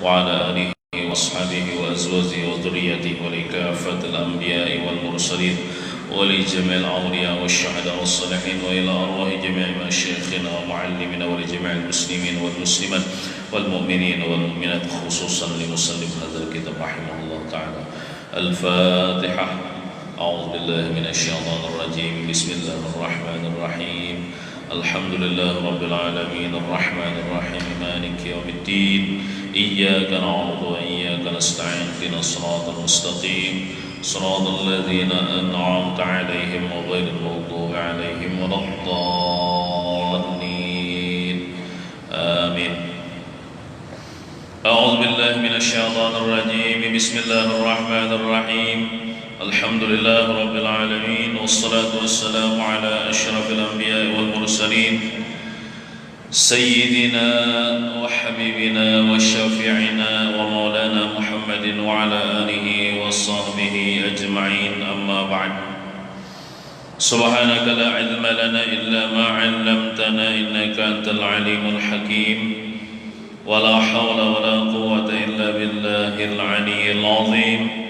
وعلى آله وأصحابه وأزواجه وذريته ولكافة الأنبياء والمرسلين ولجميع الأولياء والشهداء والصالحين وإلى أرواح جميع مشايخنا ومعلمنا ولجميع المسلمين والمسلمات والمؤمنين والمؤمنات خصوصا لمصنف هذا الكتاب رحمه الله تعالى. الفاتحة. أعوذ بالله من الشيطان الرجيم. بسم الله الرحمن الرحيم. الحمد لله رب العالمين الرحمن الرحيم مالك يوم الدين إياك نعبد وإياك نستعين اهدنا الصراط المستقيم صراط الذين أنعمت عليهم غير المغضوب عليهم ولا الضالين آمين. أعوذ بالله من الشيطان الرجيم. بسم الله الرحمن الرحيم. الحمد لله رب العالمين والصلاة والسلام على أشرف الأنبياء والمرسلين سيدنا وحبيبنا وشافعنا ومولانا محمد وعلى آله وصحبه أجمعين. أما بعد. سبحانك لا علم لنا إلا ما علمتنا إنك أنت العليم الحكيم ولا حول ولا قوة إلا بالله العلي العظيم.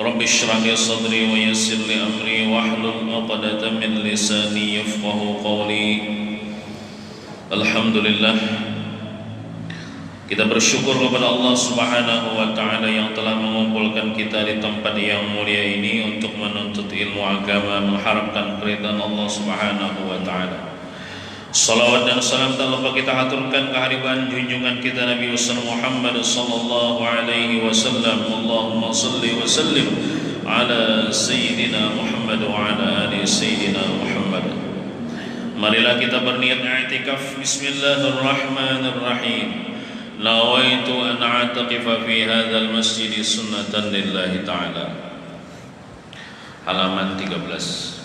رب اشرح لي صدري ويسر لي أمري واحلل عقدة من لساني يفقهوا قولي. Alhamdulillah, kita bersyukur kepada Allah Subhanahu wa Ta'ala yang telah mengumpulkan kita di tempat yang mulia ini untuk menuntut ilmu agama, mengharapkan keridhaan Allah Subhanahu wa Ta'ala. Salawat dan salam tak lupa kita haturkan kehadiran junjungan kita Nabi Muhammad sallallahu alaihi wasallam. Allahumma salli wa sallim ala sayyidina Muhammad wa ala ali sayyidina Muhammad. Marilah kita berniat i'tikaf. Bismillahirrahmanirrahim. Nawaitu an a'taqifa fi hadzal masjid sunnatan lillahi ta'ala. Halaman 13.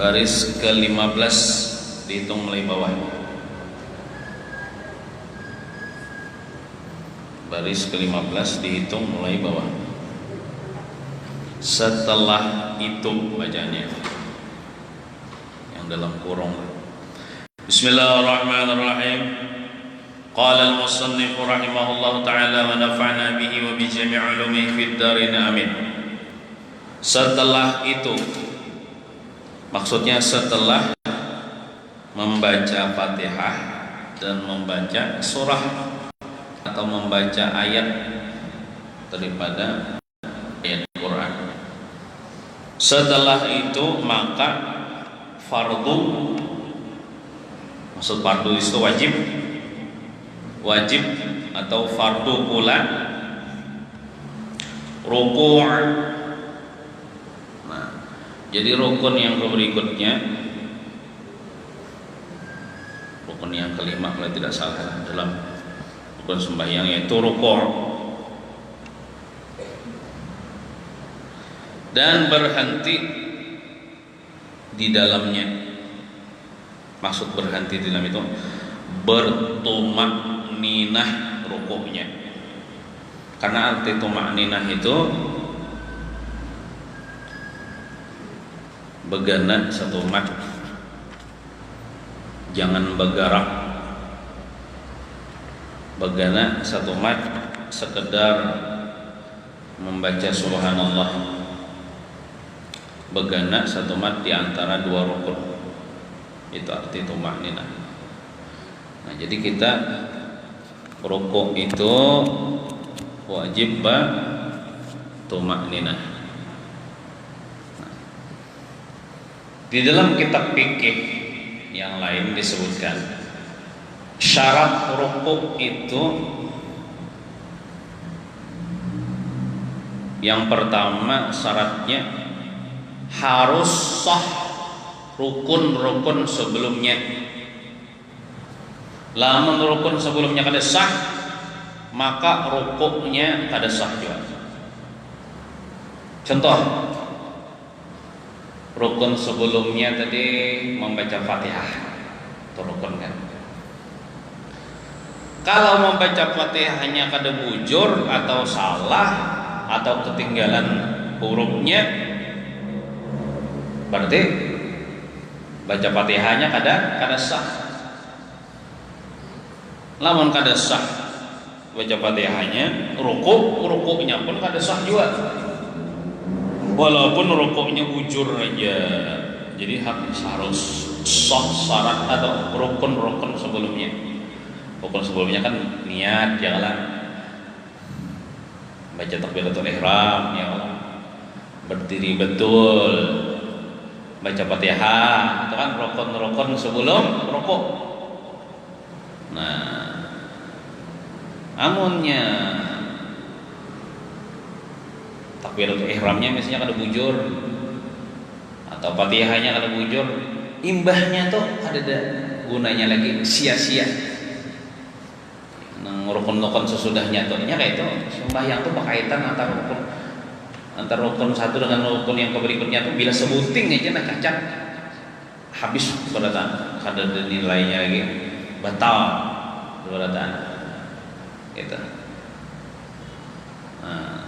Baris ke-15 dihitung mulai bawah. Baris ke-15 dihitung mulai bawah. Setelah itu bacanya yang dalam kurung. Bismillahirrahmanirrahim. Qala al-musannif rahimahullah ta'ala wa nafa'na bihi wa bi jami' ulumihi fid darin amin. Setelah itu, maksudnya setelah membaca Fatihah dan membaca surah atau membaca ayat daripada ayat Quran. Setelah itu maka fardu, maksud fardu itu wajib atau fardu pula ruku'. Jadi rukun yang berikutnya, rukun yang kelima kalau tidak salah dalam rukun sembahyang, yaitu rukuk dan berhenti di dalamnya. Maksud berhenti di dalam itu bertumakninah rukuknya, karena arti tumakninah itu begana satu mat, jangan bergerak. Begana satu mat, sekedar membaca subhanallah. Begana satu mat di antara dua rukun. Itu arti tumakninah. Nah, jadi kita rukuk itu wajib tumakninah. Di dalam kitab fikih yang lain disebutkan syarat rukuk itu yang pertama syaratnya harus sah rukun-rukun sebelumnya. Lamun rukun sebelumnya kada sah, maka rukuknya kada sah juga. Contoh, rukun sebelumnya tadi membaca Fatihah, itu rukun kan. Kalau membaca Fatihahnya kada bujur atau salah atau ketinggalan hurufnya, Berarti baca Fatihahnya kada sah. Lamun kada sah baca Fatihahnya, rukuknya pun kada sah juga. Walaupun rukuknya bujur aja. Jadi harus sah syarat atau rukun sebelumnya. Rukun sebelumnya kan niat, ya Allah. Baca takbiratul ihram, ya Allah. Berdiri betul. Baca Fatihah, itu kan rukun sebelum rukuk. Nah, amunnya takbiratul ihramnya misalnya kada bujur atau Fatihahnya kada bujur, imbahnya tuh ada gunanya lagi, sia-sia. Nang rukun sesudahnya tuh nya kayak itu sembahyang tuh berkaitan antara rukun satu dengan rukun yang berikutnya tuh, bila sebuting aja nak cacat habis beratan, kada ada nilainya lagi, batal beratan gitu. Nah,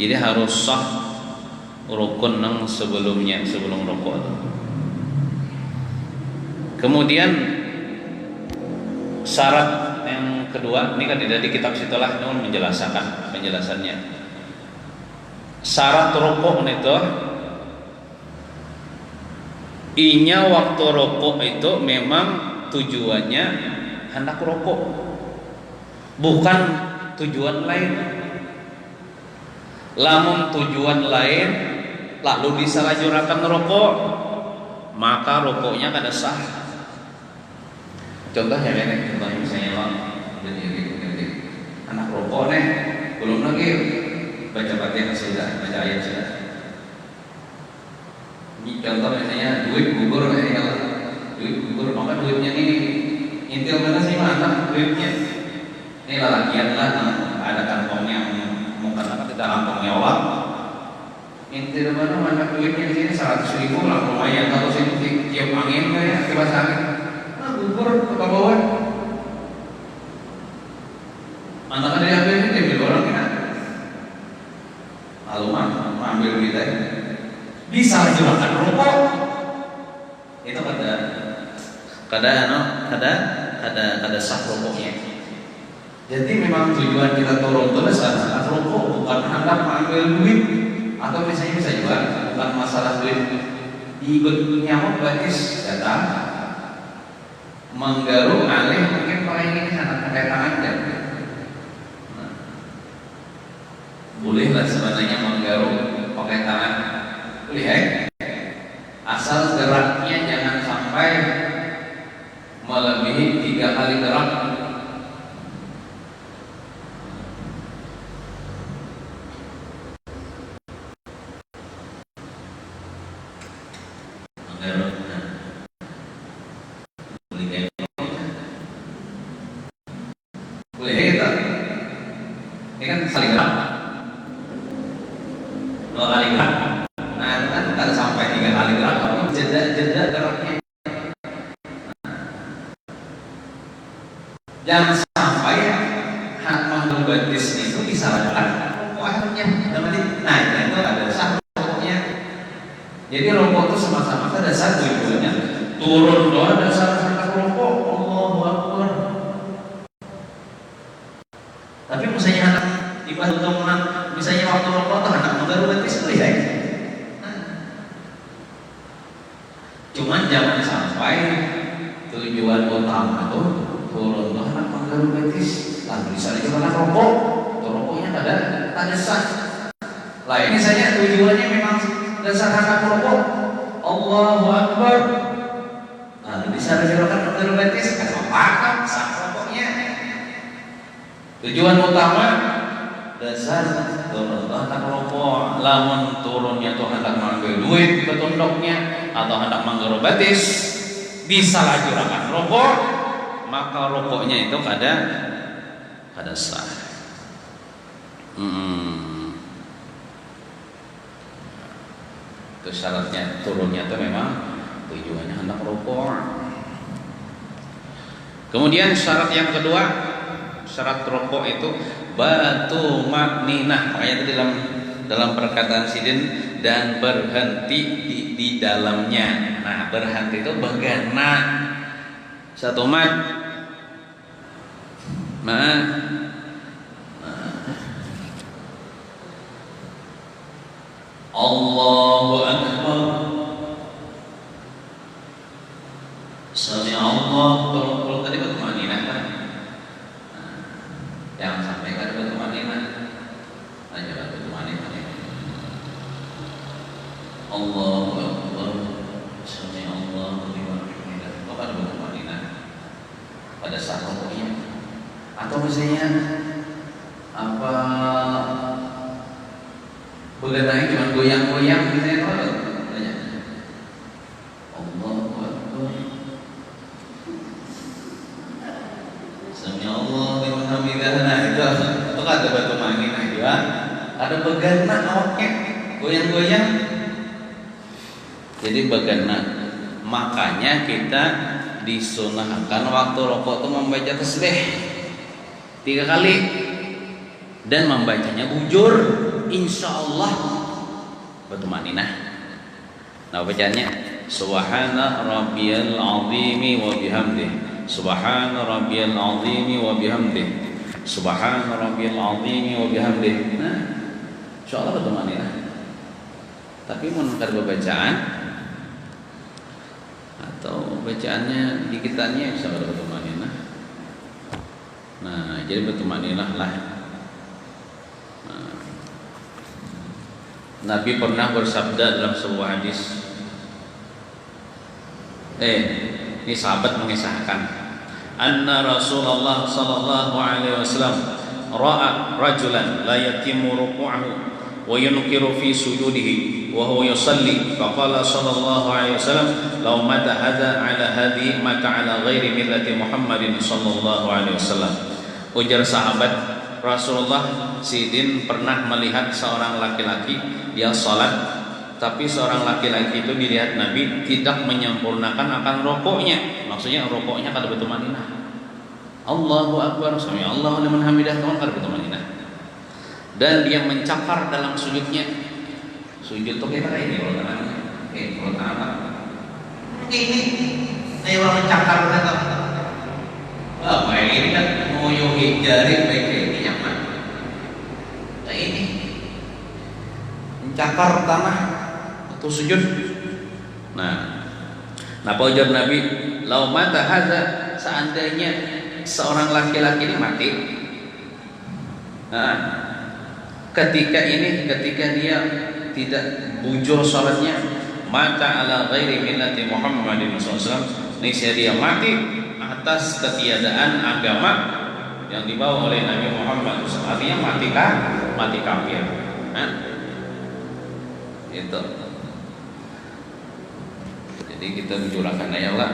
jadi harus sah rukun nang sebelumnya, sebelum rukuk. Kemudian syarat yang kedua, ini kan tidak di kitab situlah, namun penjelasannya. Syarat rukuk itu inya waktu rukuk itu memang tujuannya hendak rukuk, bukan tujuan lain. Lamun tujuan lain lalu disalahjurakan rukuk, maka rukuknya kada sah. Contohnya misalnya jadi anak rokok nih, belum lagi baca Fatihah sudah, baca ayat sudah. Ini contoh misalnya duit gugur, maka duitnya ini intil mana sih mana duitnya? Ini lalakian lah, ada kantongnya, mungkin tidak kantongnya Allah. Intil mana duitnya di sini 100.000 lah lumayan, kalau sini tiup angin kayak kipas angin. Gugur ke bawah. Anak ada yang ini diambil orang kena. Lalu ambil kita. Bisa jurakan rokok. Itu kada sah rokoknya. Jadi memang tujuan kita turun itu adalah rokok, bukan hendak mengambil duit, atau misalnya bisa juga bukan masalah duit. Ikut nyamuk batis datang. Menggaruk alih mungkin pakai ini anak pakai tangan dan bolehlah sebenarnya menggaruk pakai tangan, boleh asal geraknya jangan sampai melebihi 3 kali gerak. Ini kan saling gerak, 2 kali gerak. Nah itu kan kada sampai 3 kali gerak, tapi jeda geraknya. Jangan sampai hak menggebatis itu disalahkan pokoknya. Nah itu ada sah pokoknya. Jadi rokok itu semata-mata dasar tujuannya turun doa dasar rokok. Allahu Akbar. Tapi misalnya anak ibadah temuan, misalnya waktu rokok tuh anak menggaruk batis boleh ya. Cuman jangan sampai tujuan utama tuh turun tuh anak menggaruk batis, lalu misalnya cuma anak rokok, tuh rokoknya ada sah. Lain misalnya tujuannya memang dasar anak rokok, Allahu Akbar. Lalu misalnya anak menggaruk batis, apa sah rokoknya. Tujuan utama dasar turun hendak rokok, lamun turunnya tuh hendak mengambil duit ke tunduknya atau hendak menggaruk batis, disalahjurakan rokok, maka rokoknya itu kada sah. Itu syaratnya turunnya itu memang tujuannya hendak rokok. Kemudian syarat yang kedua, syarat rokok itu batu makninah. Makanya itu dalam dalam perkataan sidin dan berhenti di dalamnya. Nah, berhenti itu bagana satu mat. Allahu Akbar. Sami Allah. Kalau tadi bertumanina kan? Yang sampaikan bertumanina. Aja bertumanina. Allahu Akbar. Sami Allah liman hamidah. Kapan bertumanina? Pada saat rukuknya. Atau misalnya apa? Begadangnya cuma goyang-goyang misalnya apa? Tanya. Allahu Akbar. Sami Allah liman hamidah. Nah, itu ada batu manginah juga. Ada begana awaknya, goyang-goyang. Jadi begana. Makanya kita disunahkan waktu rokok itu membaca tasbih 3 kali dan membacanya bujur, insya Allah bertumaninah. Nah, bacaannya Subhana rabbiyal azimi wa bihamdih, Subhana rabbiyal azimi wa bihamdih, Subhana rabbiyal azimi wa bihamdih. Nah, insya Allah bertumaninah. Tapi menukar bacaan atau bacaannya dikitannya bisa bertumaninah. Nah, jadi bertumaninah lah. Nabi pernah bersabda dalam sebuah hadis. Ini sahabat mengisahkan, anna Rasulullah sallallahu alaihi wasallam ra'a rajulan la yatimu ruku'ahu wa yunkiru fi sujudihi wa huwa yusalli, faqala sallallahu alaihi wasallam law mata hadha ala hadhi mata ala ghairi millati Muhammadin sallallahu alaihi wasallam. Ujar sahabat, Rasulullah sidin pernah melihat seorang laki-laki dia salat, tapi seorang laki-laki itu dilihat Nabi tidak menyempurnakan akan rukuknya. Maksudnya rukuknya kada bertumaninah. Allahu Akbar, sami Allahu liman hamidah, kada bertumaninah. Dan dia mencakar dalam sujudnya. Sujud itu kita ini kalau tangan. Ini orang mencakar kata. Apa ini kan ngoyohi jari baik ini nyaman. Nah ini mencakar tanah atau sujud. Nah, apa ujar Nabi? Lau mata hadza, seandainya seorang laki-laki ini mati. Nah, ketika dia tidak bujur salatnya, mata ala ghairi millati Muhammadin sallallahu alaihi wasallam, niscaya dia mati atas ketiadaan agama yang dibawa oleh Nabi Muhammad. Artinya mati kafir. Nah, itu. Jadi kita bujurakan ya Allah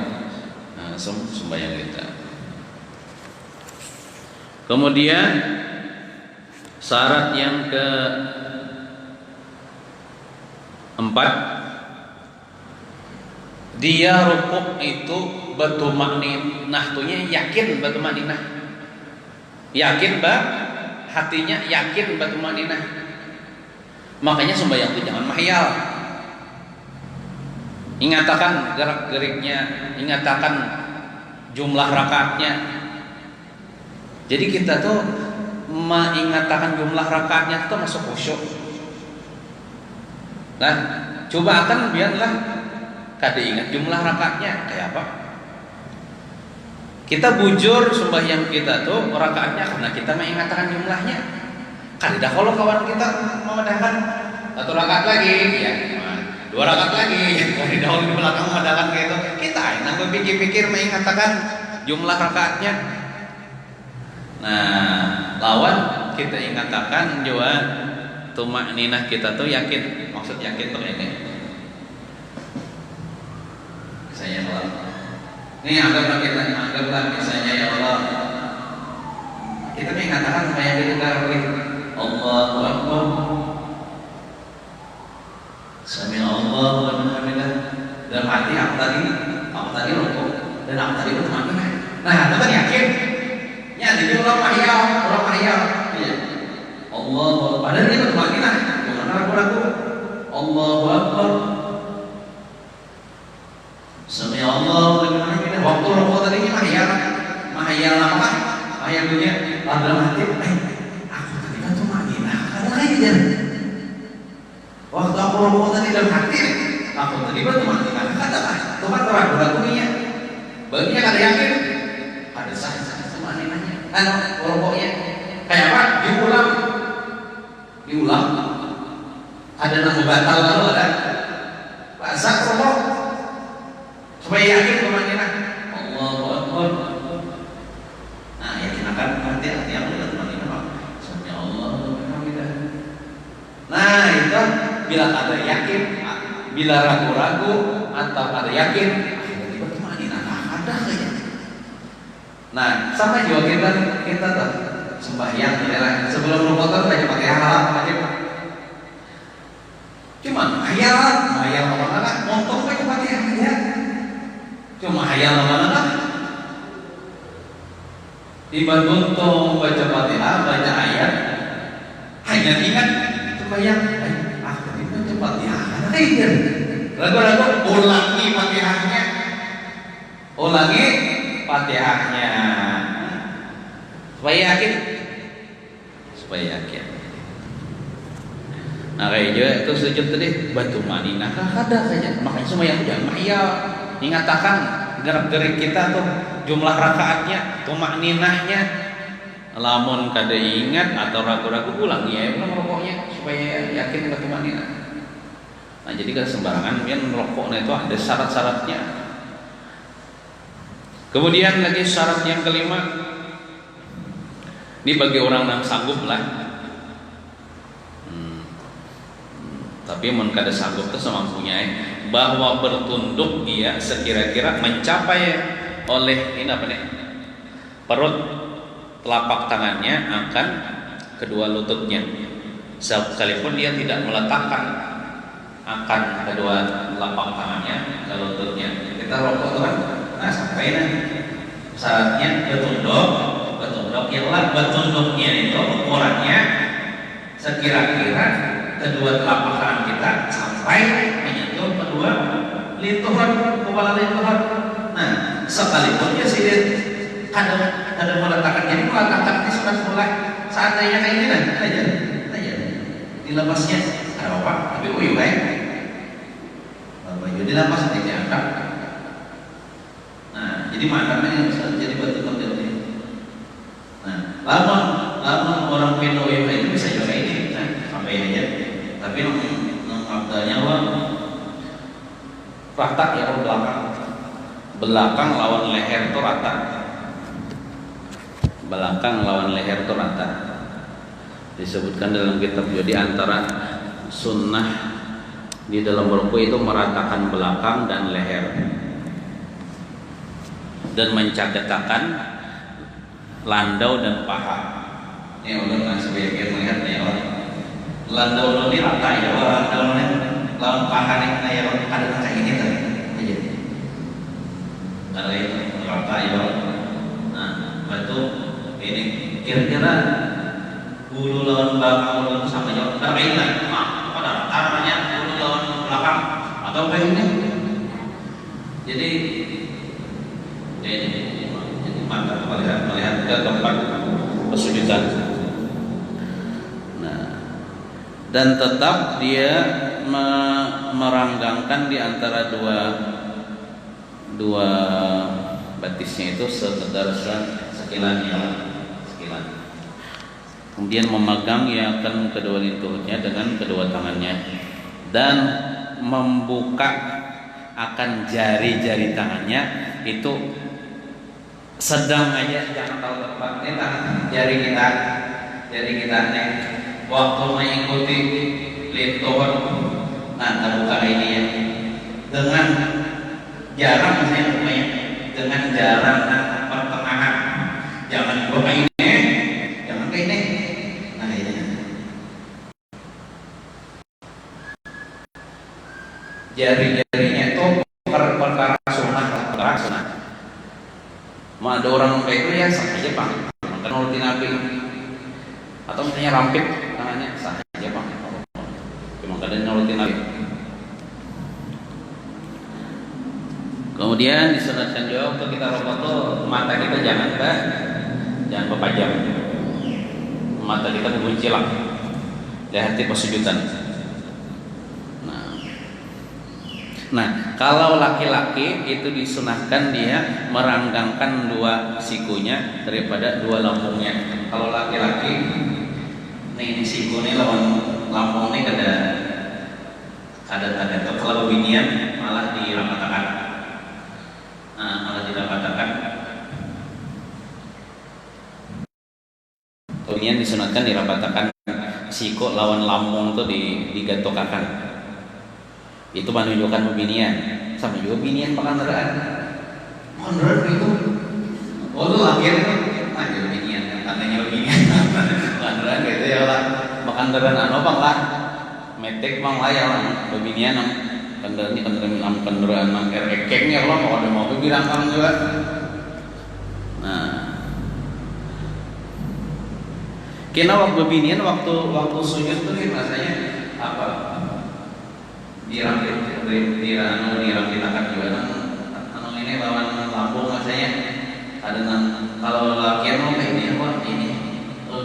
sembahyang kita. Kemudian syarat yang keempat, dia rukuk itu bertumaninah, tuhnya yakin bertumaninah, yakin hatinya yakin bertumaninah. Makanya sembahyang itu jangan mahyal. Ingatakan gerak-geriknya, ingatakan jumlah rakaatnya. Jadi kita tuh mengatakan jumlah rakaatnya itu masuk khusyuk. Nah, coba akan biarlah kada ingat jumlah rakaatnya kayak apa. Kita bujur sembahyang kita tuh rakaatnya karena kita mengatakan jumlahnya. Kada kalau kawan kita memandangkan 1 rakaat lagi, ya, 2 rakaat lagi, dari dahulu di belakang memandangkan gitu. Kita enak berpikir-pikir mengatakan jumlah rakaatnya. Nah, lawan kita ingatakan juga tumakninah kita tuh yakin. Maksud yakin tuh ini. Saya Allah. Ini anggaplah misalnya ya Allah. Kita mengatakan supaya kita tahu Allahu Akbar. Sami Allahu liman hamidah. Dalam hati aku tadi rukuk dan aku tadi bertumanninah. Nah, itu kan yakin. Ya, jadi orang mahyal. Iya. Allah, padahal dia bertumanninah. Gimana Allahu Akbar. Sami Allahu liman hamidah. Waktu rokok tadi mahayal apa? Mahayal dunia. Dalam hati, aku tadi kan cuma gila. Karena aja. Waktu aku rokok tadi dalam hati, aku tadi kan cuma gila. Kata apa? Tuhan ragu-ragu niat. Baginya kada yakin. Ada sah-sah sama anehnya. Rokoknya kayak apa? Diulang. Ada nama batal lalu ada. Bahasa rokok. Supaya yakin kemana? Allahu Akbar. Nah, yakin akan hati-hati yang udah teman-teman. Sami Allahu hamidah. Nah, itu bila ada yakin, bila ragu-ragu atau ada yakin, tiba-tiba kemana? Ada saja. Nah, sama juga kita tuh sembahyang sebelum rukuk banyak pakai hal macam. Cuma hayal mana? Montong banyak pakai hayal. Cuma hayal mana? Ibadah untuk baca Fatihah, baca ayat, hanya ingat sembahyang. Tadi baca Fatihah, aja. Ragu-ragu ulangi Fatihahnya, supaya yakin. Nah kayak juga itu sujud tadi batu maninah ada saja. Makanya sembahyang jangan mahayal. Ingatakan gerak-gerik kita tuh jumlah rakaatnya, tumakninahnya. Lamun kada ingat atau ragu-ragu ulang ya merokoknya supaya yakin batu maninah. Nah jadi kan sembarangan yang merokoknya itu ada syarat-syaratnya. Kemudian lagi syarat yang kelima, ini bagi orang yang sanggup lah. Tapi mun kada sanggup itu semampunya bahwa bertunduk dia sekira-kira mencapai oleh ini apa nih? Perut telapak tangannya akan kedua lututnya. Sekalipun dia tidak meletakkan akan kedua telapak tangannya ke lututnya. Kita rokok tuh kan, nah sampai nanti syaratnya bertunduk yang lah bertunduknya itu ukurannya sekira-kira kedua telapak tangan kita sampai menyentuh kedua lintuhan kepala lintuhan. Nah, sekalipun ya sih ada meletakkan, jadi meletakkan ini sudah mulai saatnya kayak ini aja dilepasnya ada apa? Tapi uyuh baju dilepas nanti diangkat. Nah, jadi makannya jadi betul-betul ini. Nah, lama orang pindah uyuh itu bisa juga ini, sampai aja. Tapi abdanya rata ya belakang lawan leher itu rata. Belakang lawan leher itu rata. Disebutkan dalam kitab jadi antara sunnah di dalam rukuk itu meratakan belakang dan leher dan mencadetakan landau dan paha. Ini orang sebaiknya melihat nih orang landau ini rata ya, landau ini lawan paha nih kayak ada kayak ini tadi aja. Kalau itu rata ya. Nah, batu ini kira-kira bulu lawan belakang itu sama jauh. Terbaiklah, pada arahnya bulu lawan belakang atau apa ini? Jadi mantap melihat ke tempat kesulitan. Dan tetap dia meranggangkan di antara dua batisnya itu sekedar sekilan. Kemudian memegang ya akan kedua lintuhnya dengan kedua tangannya dan membuka akan jari-jari tangannya itu sedang aja, jangan tahu tempatnya tangan jari kita nih waktu mengikuti lintuhan. Nah, terbuka ini ya dengan jarak misalnya dengan jarak pertengahan, jangan buka ini, jangan ke ini. Nah ini jari-jarinya itu perkara sunnah. Mau ada orang kayak itu ya sah aja Pak, kan nurutin Nabi. Atau misalnya rampit tangannya sah aja Pak. Cuma Makanya nurutin Nabi. Kemudian disunatkan juga untuk kita rokok tuh mata kita jangan kepajang, mata kita menguncilak di hati pesujudan. Nah, kalau laki-laki itu disunahkan dia meranggangkan dua sikunya daripada dua lambungnya. Kalau laki-laki, nih sikunya lawan lambung ini ada. Kalau binian malah dirapatakan. Malah dirapatakan. Binian disunatkan dirapatakan, siku lawan lambung itu digatokakan. Itu menunjukkan pembinian. Sama juga binian pakanderaan. Pakanderaan itu. Oh itu lahir aja binian. Katanya binian. Pakanderaan gitu ya lah. Pakanderaan apa lah? Metek bang lah ya lah. Pembinian kanderaan ekeknya lah. Mau ada mau bilang kan juga. Nah, kena waktu binian waktu sujud tuh rasanya apa? Dirangkitakan juga ini lawan lambung rasanya ada kalau laki mau ini apa ini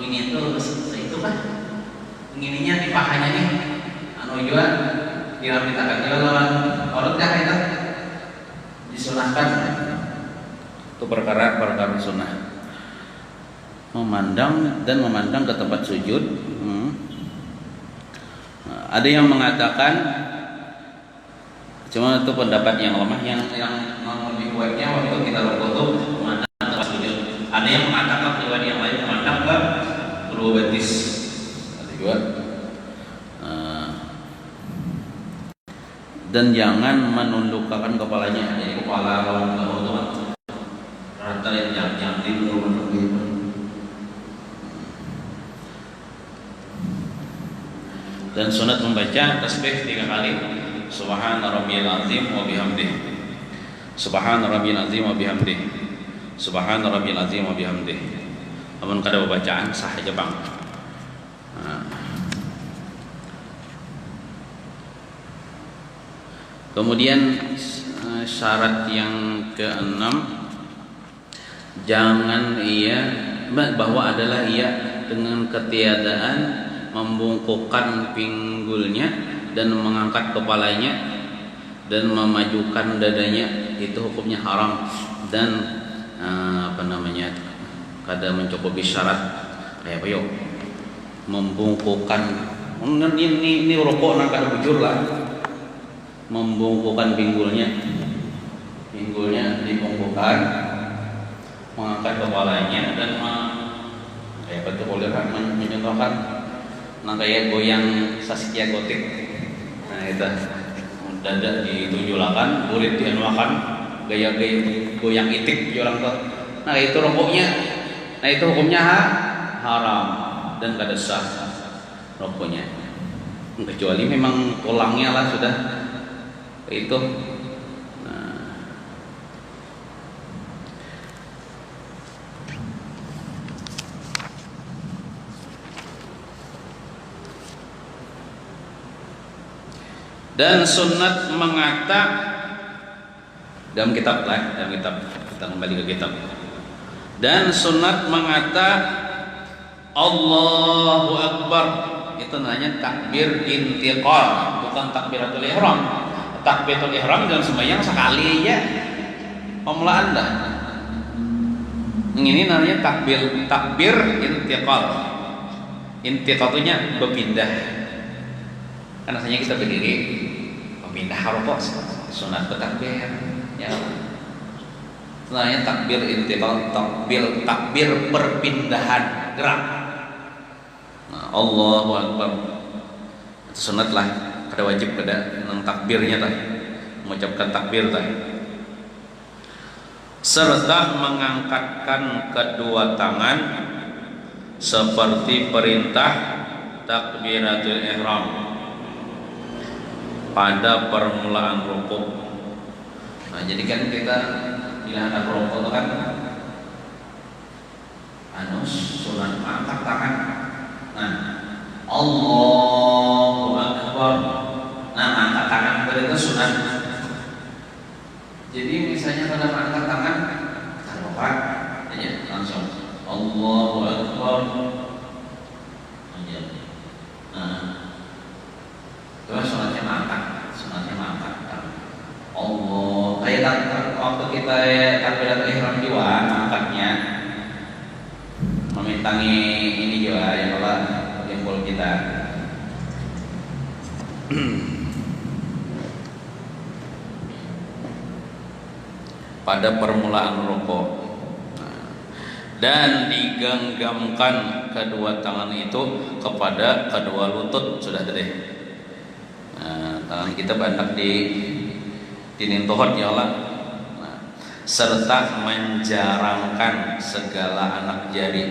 gini itu kan ininya di pahanya nih juga dirangkitakan juga lawan orang dah itu disunahkan itu perkara sunnah memandang ke tempat sujud. Ada yang mengatakan cuma itu pendapat yang lemah, yang lebih kuatnya waktu kita rukuk memandang ke sujud. Ada yang mengatakan riwayat yang lain memandang ke kedua betis. Ada juga. Dan jangan menundukkan kepalanya, jadi kepala lawan ke teman. Rata yang tidur begitu. Dan sunat membaca tasbih 3 kali. Subhana rabbiyal azim wa bihamdihi. Subhana rabbiyal azim wa bihamdihi. Subhana rabbiyal azim wa bihamdihi. Amun kada bacaan sah aja bang. Kemudian syarat yang ke-6, jangan bahwa adalah dengan ketiadaan membungkukkan pinggulnya dan mengangkat kepalanya dan memajukan dadanya, itu hukumnya haram. Dan kada mencukupi syarat kayak apa yo membungkukkan ini rokok nak kada bujur lah, membungkukkan pinggulnya dibungkukkan, mengangkat kepalanya dan kayak apa tuh boleh mencontohkan kayak goyang Saskia Gotik. Nah itu dada ditunjulakan, kulit dianuakan, gaya goyang itik orang tuh. Nah itu rokoknya, nah itu hukumnya haram dan kada sah rokoknya. Kecuali memang tulangnya lah sudah itu. Dan sunat mengata dalam kitab kita kembali ke kitab. Dan sunat mengata Allahu Akbar, itu namanya takbir intiqal, bukan takbiratul ihram. Takbiratul ihram dalam sembahyang sekali aja pemulaan dah. Ini namanya takbir intiqal. Intiqalnya berpindah. Kan rasanya kita berdiri pindah rokok, sunat bertakbir ya. Sebenarnya takbir intiqal, takbir perpindahan gerak. Nah, Allahu Akbar itu sunat lah, ada wajib pada takbirnya tah, mengucapkan takbir tah, serta mengangkatkan kedua tangan seperti perintah takbiratul ihram pada permulaan rukuk. Nah, jadi kan kita bila hendak rukuk itu kan sunat angkat tangan. Nah, Allahu Akbar waktu kita takbiratul ihram juga angkatnya memintangi ini juga ya Allah jempol kita. Pada permulaan rukuk dan digenggamkan kedua tangan itu kepada kedua lutut sudah tadi. Tangan kita bandak di nintohot ya Allah. Serta menjarangkan segala anak jari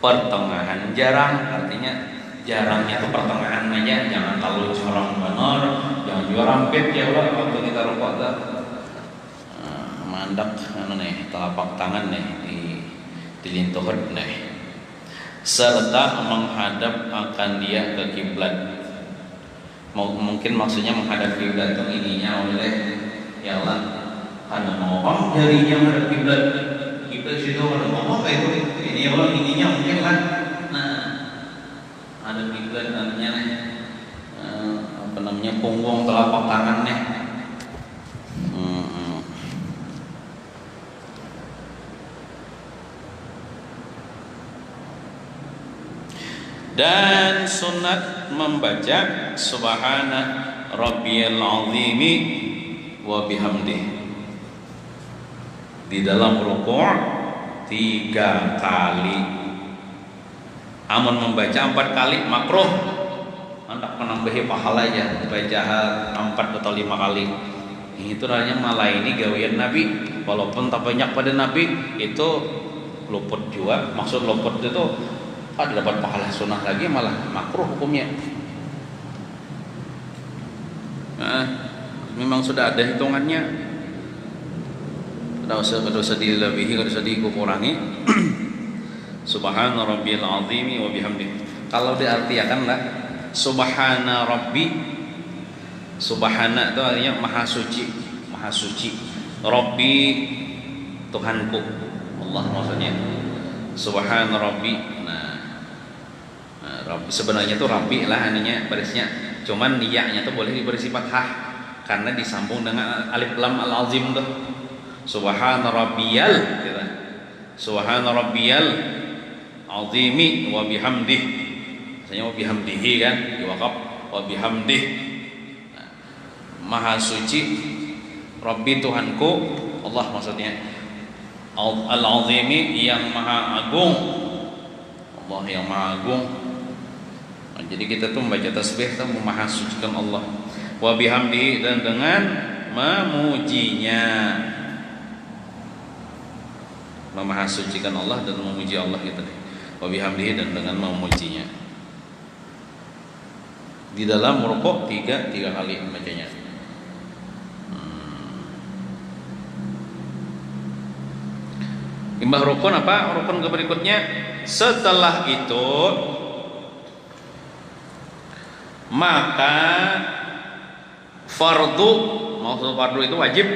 pertengahan jarang, artinya jarangnya itu pertengahan aja, jangan terlalu corong benar, jangan juga rampit ya Allah waktu kita rukuk dah. Mandak nih telapak tangan nih di lintuhut nih, serta menghadap akan dia ke kiblat. Mungkin maksudnya menghadap kiblat itu ininya oleh ya Allah karena ngomong jarinya menghadap kiblat situ ada ngomong kayak itu ini ya Allah ininya mungkin lah. Nah ada kiblat namanya apa namanya punggung telapak tangan nih. Dan sunat membaca subhana rabbiyal azimi wa bihamdih di dalam rukuk 3 kali. Amun membaca 4 kali makruh, hendak menambahi pahala aja baca 4 atau 5 kali. Itu namanya malah ini gawean Nabi, walaupun tak banyak pada Nabi itu luput juga. Maksud luput itu dapat pahala sunnah lagi malah makruh hukumnya. Memang sudah ada hitungannya. Tidak usah dilebihi, tidak usah dikurangi. Subhana rabbiyal azimi wa bihamdihi. Kalau diartikan lah subhana rabbi, subhana itu artinya maha suci, maha suci. Rabbi Tuhanku, Allah maksudnya. Subhana rabbi. Rabbi sebenarnya itu Rabbi lah ininya barisnya, cuman niyahnya tuh boleh diberi sifat hah karena disambung dengan alif lam al azim tuh. Subhana rabbiyal gitu. Subhana rabbiyal azimi wa bihamdih. Misalnya wa bihamdihi kan diwakaf wa bihamdih. Maha suci Rabbi Tuhanku, Allah maksudnya. Al azimi yang maha agung. Allah yang maha agung. Jadi kita tuh membaca tasbih itu memahasucikan Allah. Wa bihamdihi dan dengan memujinya. Memahasucikan Allah dan memuji Allah gitu deh. Wa bihamdihi dan dengan memujinya. Di dalam rukuk 3 kali membacanya. Imbah rukun apa? Rukun berikutnya setelah itu maka fardu, maksud fardu itu wajib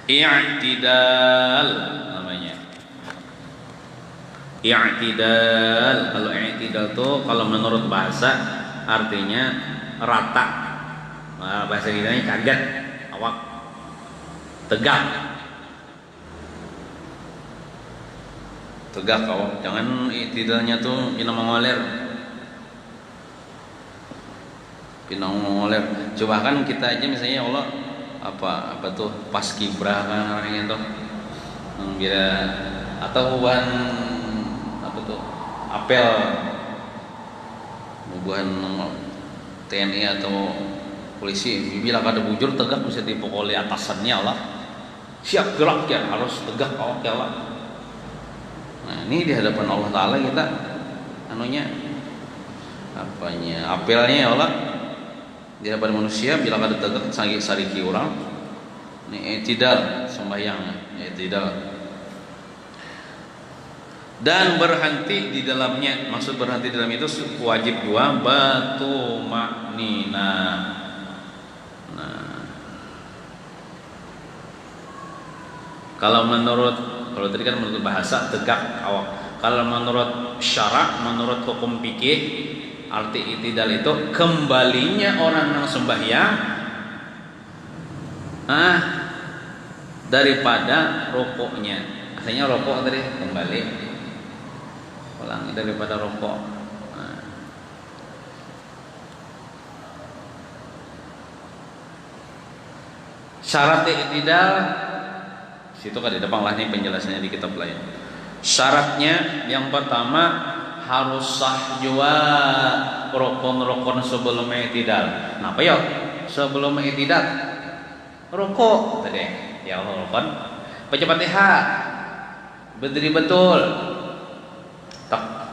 i'tidal namanya. I'tidal, kalau i'tidal itu kalau menurut bahasa artinya rata. Nah, bahasa kita kaget, awak tegak. Tegak awak, jangan i'tidalnya tuh ina mengoler. Pinang ngoler. Coba kan kita aja misalnya Allah apa tuh pas kibrah kan orangnya tuh kira atau bukan apa tuh apel bukan TNI atau polisi bila kada bujur tegak bisa dipukuli atasannya Allah siap gerak ya harus tegak awak ya Allah. Nah ini di hadapan Allah Ta'ala kita anunya apanya apelnya ya Allah di hadapan manusia bila ada tegak sangi sariki orang ini i'tidal sembahyang i'tidal dan berhenti di dalamnya. Maksud berhenti di dalam itu wajib juga batu maknina. Nah kalau tadi kan menurut bahasa tegak awak, kalau menurut syarak, menurut hukum fikih arti i'tidal itu kembalinya orang yang sembahyang daripada rokoknya. Asalnya rokok tadi, kembali ulangi daripada rokok. Syarat i'tidal situ kan di depan lah nih penjelasannya di kitab lain. Syaratnya yang pertama harus sah jua rokon sebelum i'tidal. Kenapa ya? Sebelum i'tidal rokok tadi. Ya Allah rokon. Baca Fatihah. Berdiri betul.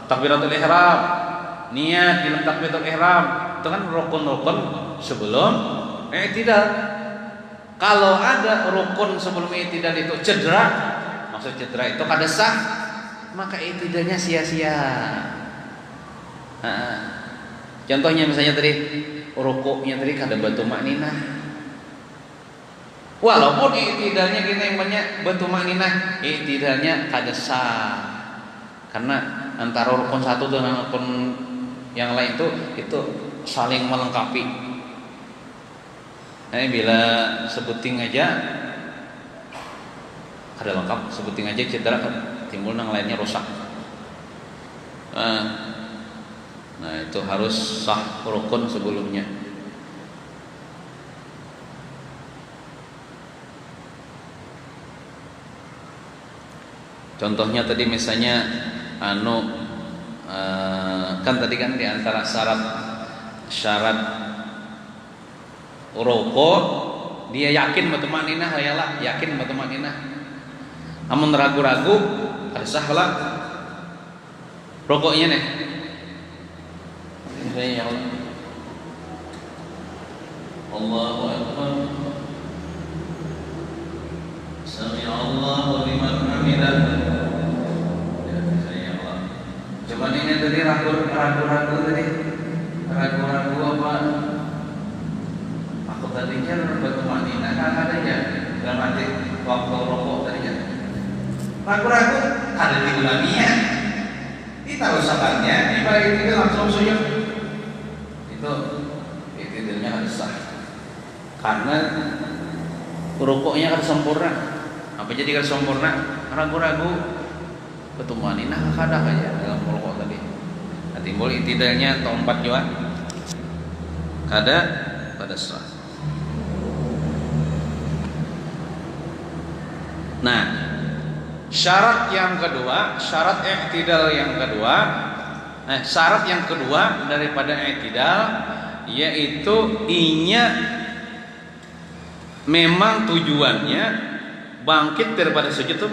Takbiratul ihram. Niat di dalam takbiratul ihram. Itu kan rokon sebelum i'tidal. Kalau ada rukun sebelum i'tidal itu cedera, maksud cedera itu kada sah, maka i'tidalnya sia-sia. Contohnya misalnya tadi rukuknya tadi kada bertumakninah. Walaupun i'tidalnya kita yang banyak bertumakninah, i'tidalnya kada sah. Karena antara rukun satu dengan rukun yang lain itu saling melengkapi. Bila sebuting aja ada lengkap, sebuting aja cedera timbul yang lainnya rusak. Nah itu harus sah rukun sebelumnya. Contohnya tadi misalnya kan tadi kan di antara syarat rokok dia yakin bertumakninah lah, yakin bertumakninah. Amun ragu-ragu kada sah lah rokoknya nih. Ya Allah. Allahu akbar. Sami Allahu liman hamidah. Ya Allah. Cuman ini tadi ragu-ragu tadi. Ragu-ragu apa? Aku tadinya bertumakninah kan ada ya dalam arti waktu rokok tadinya ragu-ragu ada diulanginya kita usahakannya itu langsung sujud itu tidaknya harus sah karena rokoknya harus sempurna. Apa jadi harus sempurna? Ragu-ragu bertumakninah kada aja dalam rokok tadi. Nah, timbul tidaknya tompat juga kada pada sah. Nah, syarat yang kedua, syarat i'tidal yang kedua, syarat yang kedua daripada i'tidal yaitu memang tujuannya bangkit daripada sujud itu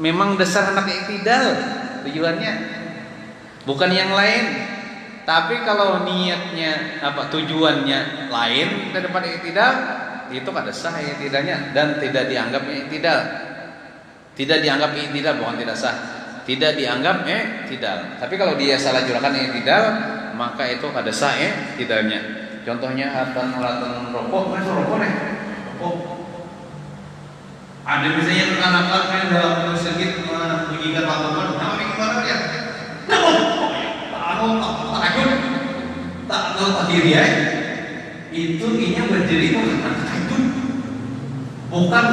memang dasar anak i'tidal tujuannya, bukan yang lain. Tapi kalau niatnya tujuannya lain daripada i'tidal, itu kada sah i'tidalnya dan tidak dianggap i'tidal. Tidak dianggap i'tidal, bukan tidak sah. Tidak dianggap i'tidal. Tapi kalau dia salah jurakan i'tidal, maka itu kada sah i'tidalnya. Contohnya atan rokok, rokok nih. Rokok. Ada misalnya anak-anak yang dalam masjid menunjukkan lakukan, nah gimana dia? Tak tahu diri ya. Itu berdiri itu karena tahajud, bukan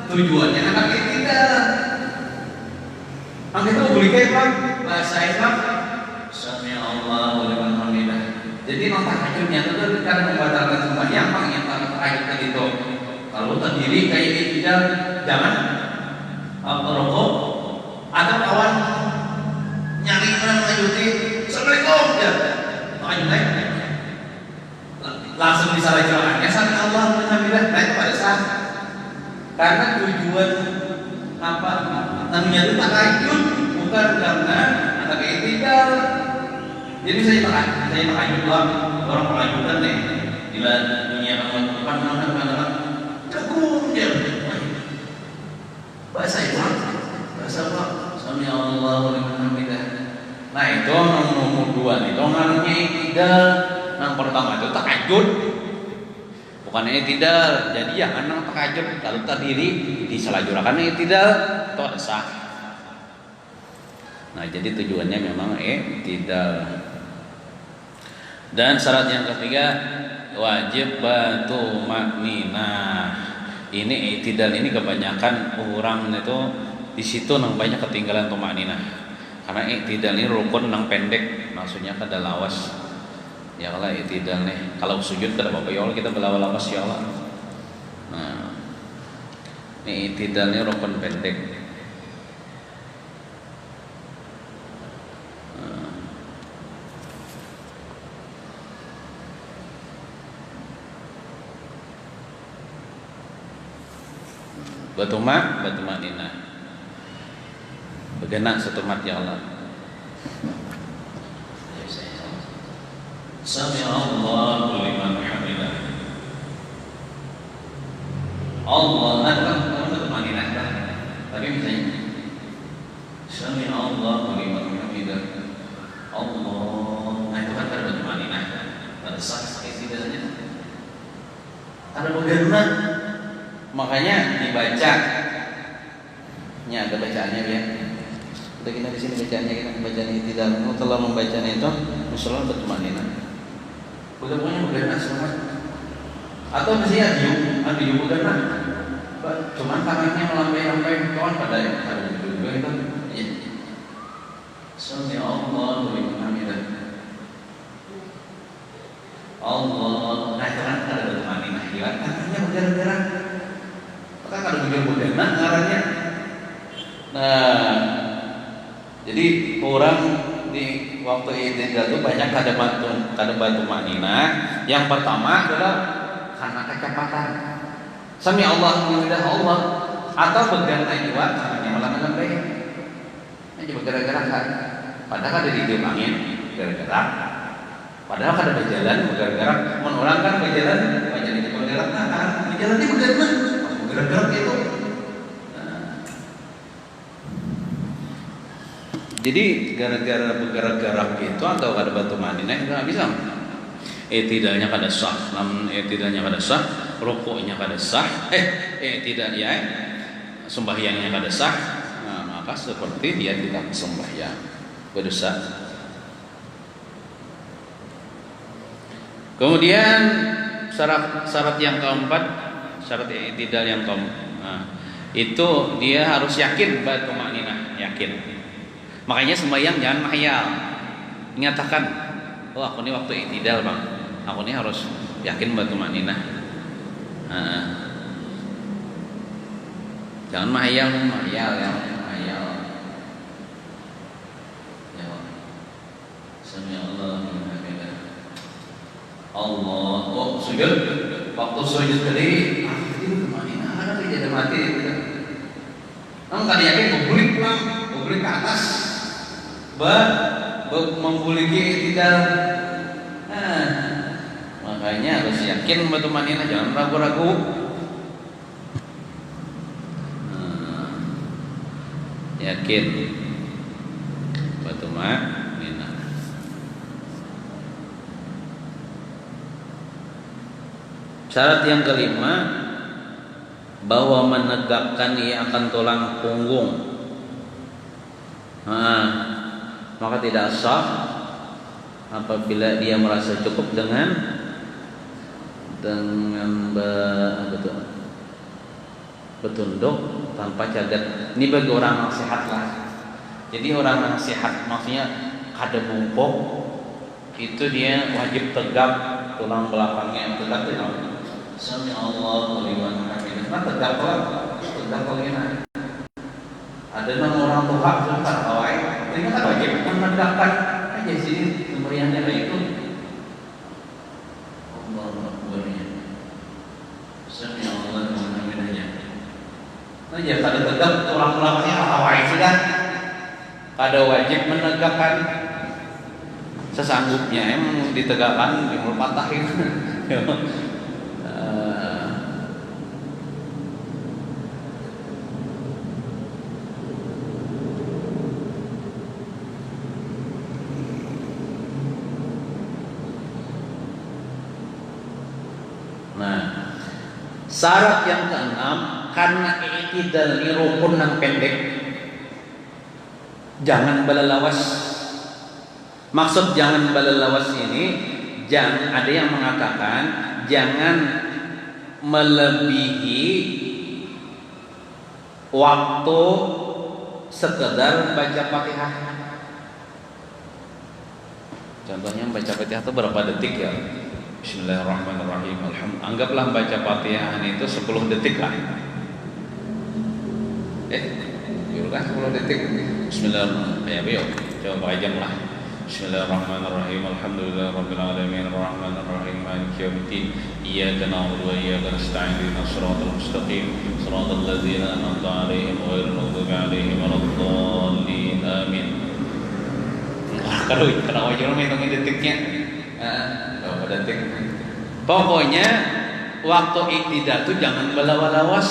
tujuannya anak tidak. Anak itu boleh kayak bahasa Islam. Sami Allahu liman hamidah. Jadi tahajudnya itu kan membatalkan sembahyang, yang tahajud itu. Kalau terdiri kayak tidak, jangan rokok atau kawan nyari lanjuti. Assalamualaikum ya. Langsung disalah jurakannya sami Allah alhamdulillah. Nah itu pada sah. Karena tujuan namanya itu tahajud, bukan karena anak i'tidal. Jadi saya tahajud orang pengajudan nih bila dunia anak kagum dia. Bahasa Islam, bahasa apa? Sami Allah liman hamidah. Nah itu nomor dua nih. Namanya i'tidal. Yang pertama itu tahajud, bukan i'tidal. Jadi jangan nang tahajud kalau terdiri disalahjurakan i'tidal itu ada sah. Nah jadi tujuannya memang i'tidal. Dan syarat yang ketiga wajib batu makninah. Ini i'tidal ini kebanyakan orang itu di situ nang banyak ketinggalan tumakninah. Karena i'tidal ini rukun nang pendek, maksudnya kada lawas. Ya kalau i'tidal nih, kalau sujud kada apa-apa ya Allah kita belawas ya Allah. Nah, ini i'tidal ini rukun pendek. Batu makninah. Begenak satu mat ya Allah. Sami Allahu liman hamidah. Allah Akbar. Batu makninah. Tapi misalnya Sami Allahu liman hamidah. Allah. Nah itu kan ada batu makninah. Ada sah tidaknya. Ada begenak. Makanya dibaca. Ini ada bacaannya ya. Kita di sini bacaannya, kita membacanya tidak. Setelah membacanya itu, musola bertumanina. Betul-betul benar semua. Atau masih ada yang benar. Cuman tangannya melambai-lambai kawan pada yang ada juga itu. Ya. Sami Allah liman hamidah. Allah. Nah itu kan ada bertumanina. Tangannya bergerak-gerak. Kan ada bener-bener ngarannya. Nah, jadi orang di waktu i'tidal itu banyak ada batu makninah. Yang pertama adalah karena kecepatan. Sami Allah liman Allah atau bergerak juga tangannya malah baik. Ini bergerak-gerak kan. Padahal ada di dalam angin bergerak. Padahal ada berjalan bergerak. Orang kan berjalan bergerak nah, berjalan ini bergerak. Gerak itu. Jadi gara-gara bergerak-gerak itu atau ada batu makninah nggak bisa. I'tidalnya kada sah, namun i'tidalnya kada sah, rukuknya kada sah, tidak ya, sembahyangnya kada sah. Nah, maka seperti dia tidak sembahyang, berdosa. Kemudian syarat yang keempat, syarat i'tidal yang itu dia harus yakin batu makninah, yakin. Makanya sembahyang jangan mahayal. Nyatakan, oh aku ini waktu i'tidal bang, aku ini harus yakin batu makninah. Jangan mahayal ya. Sami Allah liman hamidah. Allah. Oh sujud. Waktu sujud tadi, ada kejadian mati. Kamu kan yakin membulik ke atas, membuliki tidak. Makanya harus yakin batu makninah, jangan ragu-ragu. Yakin batu makninah. Syarat yang kelima, bahwa menegakkan ia akan tulang punggung. Maka tidak sah apabila dia merasa cukup dengan bertunduk tanpa cadat. Ini bagi orang yang sehat lah. Jadi orang yang sehat maksudnya kada bungkuk itu dia wajib tegak, tulang belakangnya tegak. Sami Allah liman hamidah. Nah tegak lagi nah. Ada orang tua sebentar kawai, ini kan wajib menegakkan aja sini semeriannya kayak itu. Allah Akbarnya. Sami Allah liman hamidahnya. Nah ya kada tegak tulang belakangnya kawai sudah. Kada wajib menegakkan. Sesanggupnya emang ditegakkan dimul patahin. Syarat yang keenam, karena i'tidal ini rukun yang pendek, jangan balalawas. Maksud jangan balalawas ini, jangan, ada yang mengatakan jangan melebihi waktu sekedar baca Fatihah. Contohnya baca Fatihah itu berapa detik ya? Bismillahirrahmanirrahim. Anggaplah baca Fatihah itu 10 detik lah. Yuk kan 10 detik. Bismillahirrahmanirrahim. Yuk, coba jam lah. Bismillahirrahmanirrahim. Alhamdulillahirabbil alamin arrahmanirrahim maliki yaumiddin. Iyyaka na'budu wa iyyaka nasta'in ihdinas siratal mustaqim siratal ladzina an'amta 'alaihim ghairil maghdubi 'alaihim waladdallin. Amin. Kalau wajib ngitungin detiknya. Berapa detik? Pokoknya waktu iktidal itu jangan belawas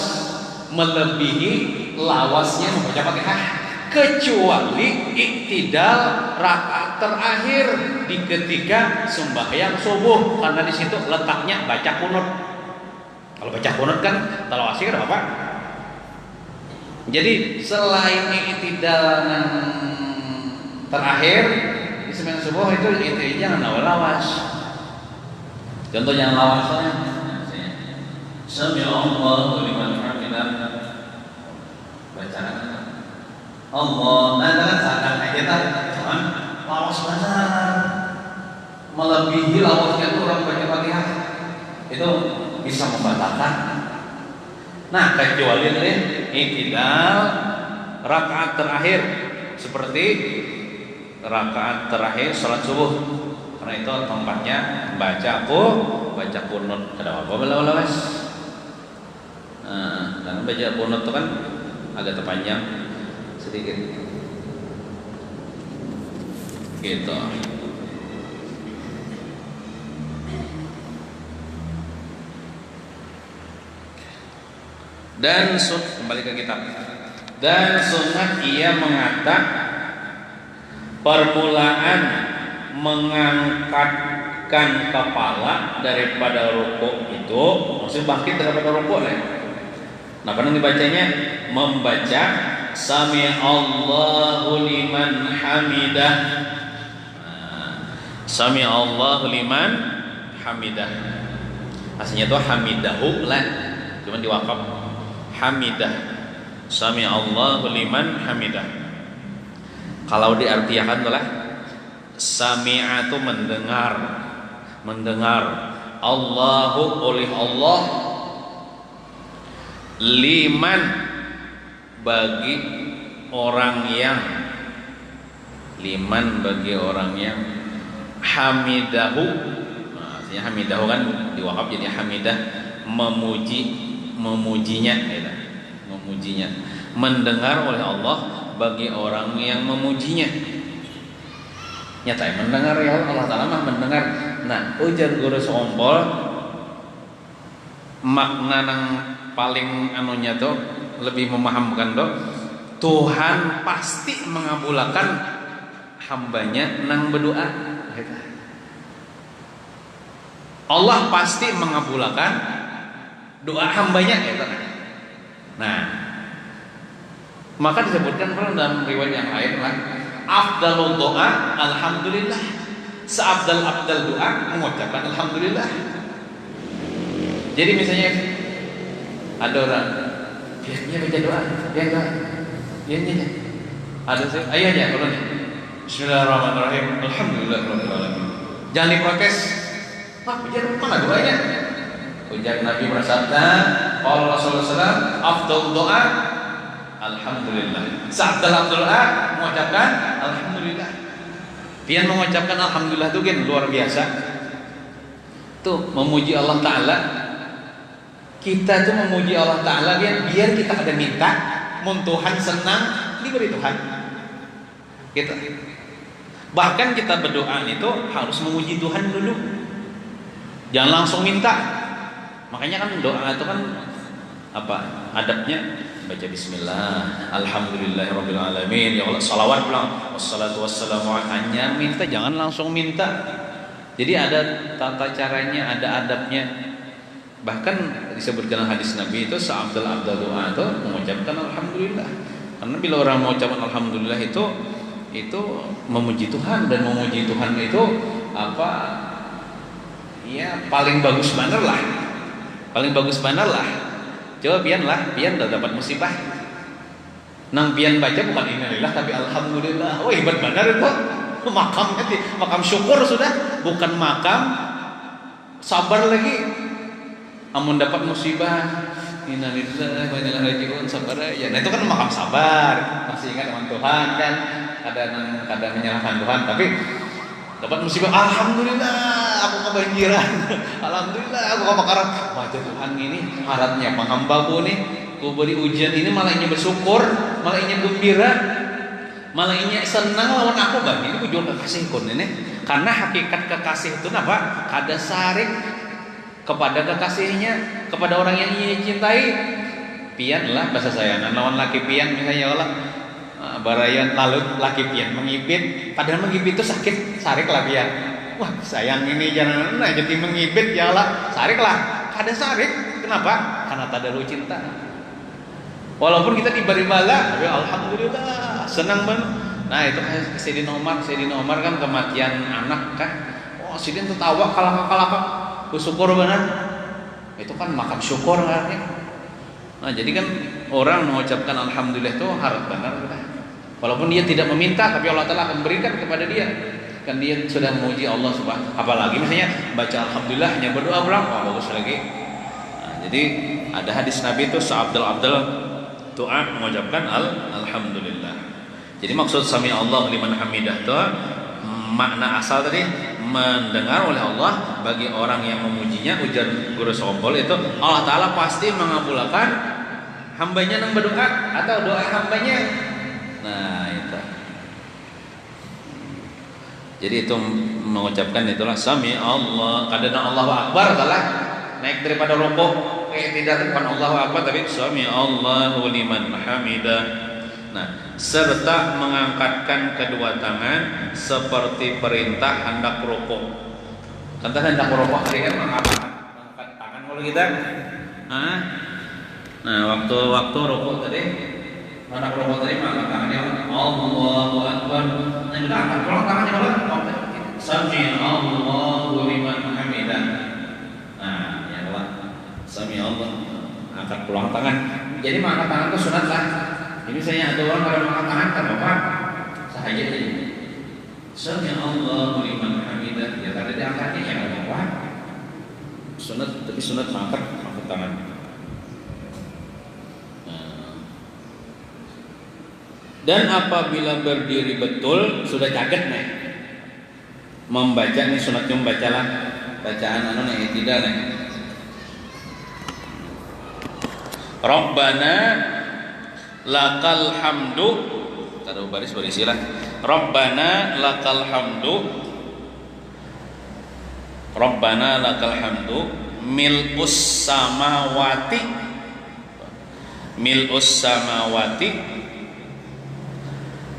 melebihi lawasnya membaca Fatihah, kecuali iktidal rakaat terakhir di ketika sembahyang subuh, karena di situ letaknya baca kunut. Kalau baca kunut kan talawasir apa? Jadi selain iktidal terakhir di sembahyang subuh itu jangan lawas. Contoh yang lawasnya Sami'allahu liman hamidah. Bacaan Allah, nah saat kita jangan lawas benar, melebihi lawasnya itu orang baca Fatihah itu bisa membatalkan. Nah, kecuali iktidal rakaat terakhir seperti rakaat terakhir salat subuh, karena itu tempatnya baca kunut. Ada apa lawas? Karena baca kunut itu kan agak terpanjang sedikit gitu. Dan kembali ke kitab. Dan sunat ia mengatakan permulaan mengangkatkan kepala daripada rukuk itu maksudnya bangkit daripada rukuk lah. Nah, pada dibacanya membaca Sami Allahu liman hamidah. Sami Allahu liman hamidah. Aslinya itu hamidahu lah, cuma diwakaf hamidah. Sami Allahu liman hamidah. Kalau diartikan itulah sami'a itu mendengar. Allahu oleh Allah, liman bagi orang yang hamidahu. Nah, artinya hamidahu kan diwakaf jadi hamidah, memujinya gitu. Memujinya, mendengar oleh Allah bagi orang yang memujinya. Nyata mendengar ya Allah Ta'ala mah mendengar. Nah, ujar guru sompol makna nang paling anunya tuh lebih memahamkan tuh Tuhan pasti mengabulkan hambanya nang berdoa. Allah pasti mengabulkan doa hambanya gitu. Nah, maka disebutkan dalam riwayat yang lain lah, afdalul doa alhamdulillah. Seabdal doa mengucapkan alhamdulillah. Jadi misalnya ada orang dia baca doa, dia ada sih ayahnya kalau nih Bismillahirrahmanirrahim alhamdulillahirabbil alamin. Jangan diprotes. Pak, bicara mana doanya? Ujar Nabi bersabda, qala Rasulullah sallallahu afdal doa alhamdulillah. Seabdal doa mengucapkan alhamdulillah. Pian mengucapkan alhamdulillah itu kan luar biasa. Tuh memuji Allah Ta'ala. Kita tuh memuji Allah Ta'ala biar kita ada minta, mun Tuhan senang diberi Tuhan. Gitu. Bahkan kita berdoa itu harus memuji Tuhan dulu. Jangan langsung minta. Makanya kan doa itu kan apa adabnya? Baca bismillah, alhamdulillahirabbil alamin, ya Allah salawat pulang, wassalatu wassalamu ala minta, jangan langsung minta. Jadi ada tata caranya, ada adabnya. Bahkan disebutkan hadis Nabi itu seabdal doa itu mengucapkan alhamdulillah. Karena bila orang mengucapkan alhamdulillah itu memuji Tuhan, dan memuji Tuhan itu apa? Iya, paling bagus bener lah. Paling bagus bener lah. Coba pian udah dapat musibah. Nang pian baca bukan innalillah tapi alhamdulillah. Oh, hebat bener itu. Makam syukur sudah, bukan makam sabar lagi. Amun dapat musibah, innalillah wa inna ilaihi raji'un, sabar ya. Nah, itu kan makam sabar. Masih ingat dengan Tuhan kan? Kadang menyalahkan Tuhan, tapi dapat musibah, alhamdulillah aku kebanjiran. Alhamdulillah aku kebakaran. Baca Tuhan ini harapnya penghambaku nih, ku beri ujian ini malah ingin bersyukur, malah ingin gembira, malah ingin senang lawan aku bang. Ini ku jual kekasih kun ini. Karena hakikat kekasih itu apa? Kada sarik kepada kekasihnya, kepada orang yang ia cintai. Pian lah bahasa sayangan lawan laki pian misalnya Allah. Barayan lalu laki pian mengibit, padahal mengibit itu sakit, sarik lah pian. Wah sayang ini jangan jadi mengibit ya Allah, sarik lah. Kada sarik, kenapa? Karena tak ada lu cinta. Walaupun kita diberi bala, tapi alhamdulillah senang banget. Nah itu kayak Sayyidina Umar kan kematian anak kan. Oh Sidin tertawa kalak-kalak, bersyukur benar. Itu kan makam syukur kan. Nah jadi kan orang mengucapkan alhamdulillah itu harus benar. Walaupun dia tidak meminta, tapi Allah Ta'ala akan berikan kepada dia. Kan dia sudah memuji Allah Subhanahu. Apalagi misalnya baca alhamdulillah hanya berdoa pulang, wah bagus lagi. Nah, jadi ada hadis Nabi itu seabdal doa mengucapkan alhamdulillah. Jadi maksud sami Allah liman hamidah itu makna asal tadi mendengar oleh Allah bagi orang yang memujinya. Ujar guru sombol itu Allah Ta'ala pasti mengabulkan hambanya yang berdoa atau doa hambanya. Nah itu. Jadi itu mengucapkan itulah sami Allah. Kadang Allahu Akbar salah naik daripada rukuk tidak bukan Allahu Akbar tapi sami Allahu liman hamidah. Nah, serta mengangkatkan kedua tangan seperti perintah hendak rukuk. Kan hendak rukuk tadi kan mengangkat tangan kalau kita. Nah, waktu rukuk tadi hendak rukuk tadi mengangkat tangannya Allahu Akbar. Nah, kita angkat pulang tangannya Allah. Sami Allahu liman hamidah. Nah, ya Allah. Sami Allah angkat pulang tangan. Jadi mengangkat tangan itu sunat lah. Ini saya ada orang pada mengangkat tangan kan Bapak sahaja aja. Sami Allahu liman hamidah. Ya tadi diangkatnya ya Bapak. Sunat tapi sunat mengangkat tangan. Dan apabila berdiri betul sudah caget nih. Membaca nih sunatnya membacalah bacaan nih tidak nih. Rabbana lakal hamdu, taruh baris berisilah. Rabbana lakal hamdu, Rabbana lakal hamdu, mil'us samawati, mil'us samawati,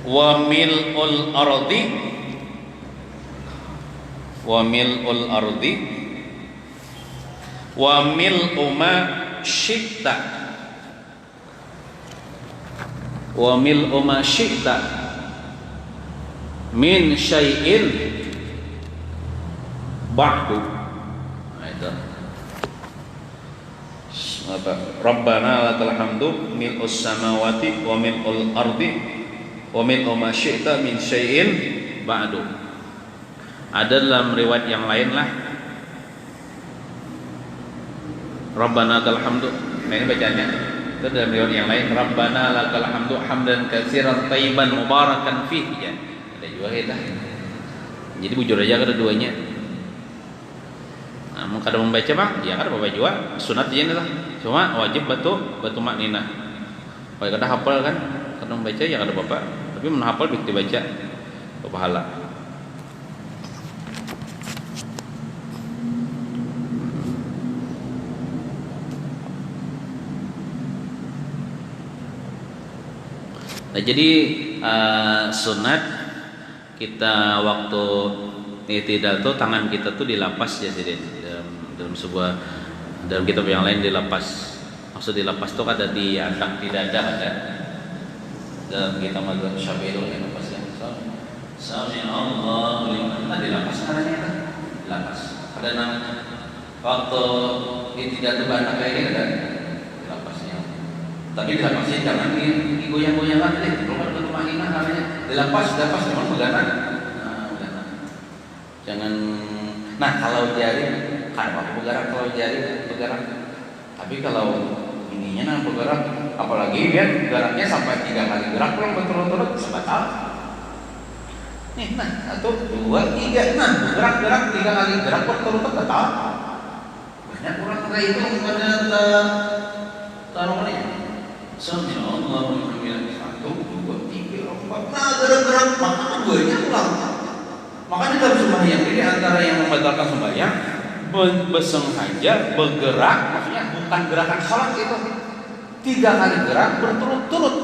wa mil'ul ardi, wa mil'ul ardi, wa mil'u ma syi'ta, wa mil'u ma syi'ta min syai'in ba'du. Nah itu apa? Rabbana lakal hamdu mil'us samawati wa mil'ul ardi wa mil'u ma syi'ta min syai'in ba'du. Ada dalam riwayat yang lain lah Rabbana lakal hamdu. Nah ini bacaannya. Itu dalam riwayat yang lain Rabbana lakal hamdu hamdan katsiran thayyiban mubarakan fihi ya. Ada juga kita. Jadi bujur aja ada duanya. Nah, mau kada membaca bang, ya kada baca juga sunat aja lah. Cuma wajib batu maknina. Kalau kada hafal kan, kada membaca ya kada apa-apa. Tapi menghafal bik dibaca pahala. Nah, jadi sunat kita waktu i'tidal tuh tangan kita tuh dilapas ya sih dalam sebuah dalam kitab yang lain dilapas. Maksud dilapas tuh ada di anak di dada ada dalam kitab mazhab Syafi'i itu dilapas ya. Sami Allahu liman dilapas caranya kan? Dilapas. Ada waktu Ittijah Bana kayak gini ada dilapasnya. Tapi dilapasnya jangan digoyang-goyangkan deh. Kalau ke rumah ini namanya dilapas memang beganan. Jangan. Nah kalau jari kan waktu bergerak Tapi kalau ininya bergerak, apalagi dia geraknya sampai 3 kali gerak pulang berturut-turut sebatal. Nih, nah 1, 2, 3, nah gerak 3 kali gerak berturut-turut batal. Banyak orang kayak itu pada taruh ini. Subhanallah, 1, 2, 3, 4. Nah gerak maka duanya pulang. Makanya dalam sembahyang ini antara yang membatalkan sembahyang bersengaja bergerak, maksudnya bukan gerakan sholat itu 3 kali gerak berturut-turut.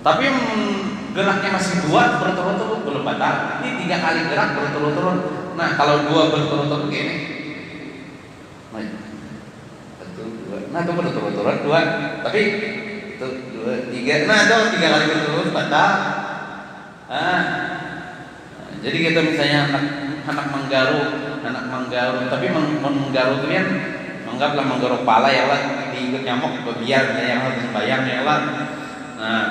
Tapi geraknya masih 2 berturut-turut belum batal. Ini 3 kali gerak berturut-turut. Nah kalau 2 berturut-turut gini, nah itu berturut-turut 2. Tapi itu 2, 3. Nah itu 3 kali berturut-turut batal. Jadi kita misalnya anak menggaru, tapi menggaru itu kan anggaplah menggaru pala ya lah, diikut nyamuk biar yang harus sembahyang ya lah. Nah,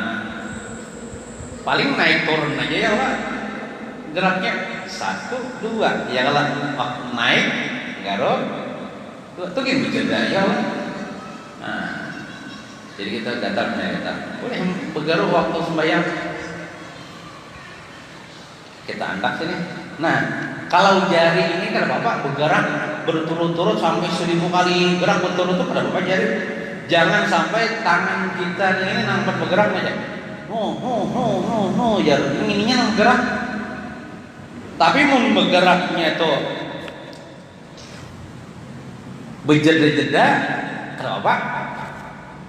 paling naik turun aja ya lah. Geraknya 1, 2 ya lah. Naik garu 2 itu gini berjeda ya lah. Nah, jadi kita datar boleh bergaru waktu sembahyang. Kita angkat sini. Nah, kalau jari ini kan Bapak bergerak berturut-turut sampai 1000 kali gerak berturut-turut pada Bapak jari. Jangan sampai tangan kita ini nampak bergerak aja. No, jari ininya nampak bergerak. Tapi mau bergeraknya itu berjeda-jeda, kenapa?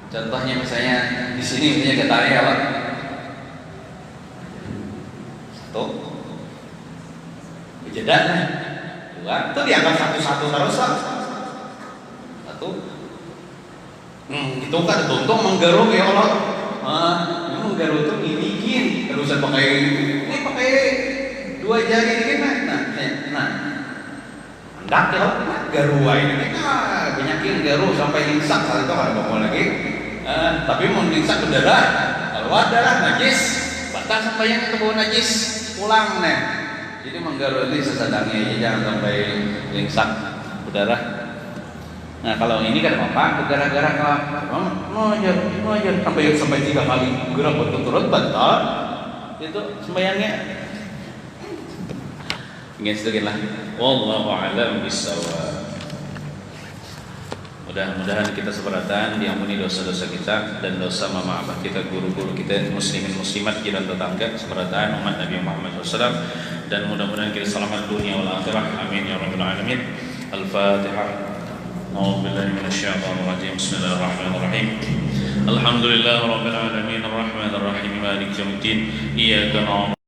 Contohnya misalnya di sini misalnya kita ya Pak. 1 jeda 2 itu dianggap satu-satu terus lah. 1 itu kan tuntung menggaruk ya Allah. Menggaruk itu nginikin terusan pakai 2 jari ini nah hendak ya garua ini banyakin garu sampai lingsak saat itu kan ngomong lagi. Tapi mau lingsak berdarah, keluar darah najis, batas sembahyang itu bau najis pulang nih. Jadi menggaru ini sesadangnya aja, jangan sampai lingsak berdarah. Nah kalau ini kan apa? Bergerak-gerak mau aja sampai 3 kali gerak berturut-turut batal. Itu sembahyangnya. Ingin sedikit lah. Wallahu a'lam bishawab. Mudah-mudahan kita seberatan diampuni dosa-dosa kita dan dosa mama abah kita, guru-guru kita, muslimin muslimat jiran tetangga, seberatan umat Nabi Muhammad SAW, dan mudah-mudahan kita selamat dunia wal akhirah. Amin ya rabbal alamin. Al-Fatihah. A'udzu billahi minasyaitonir rajim. Bismillahirrahmanirrahim. Alhamdulillahirabbil alamin arrahmanirrahim maliki yaumiddin. Iyyaka na'budu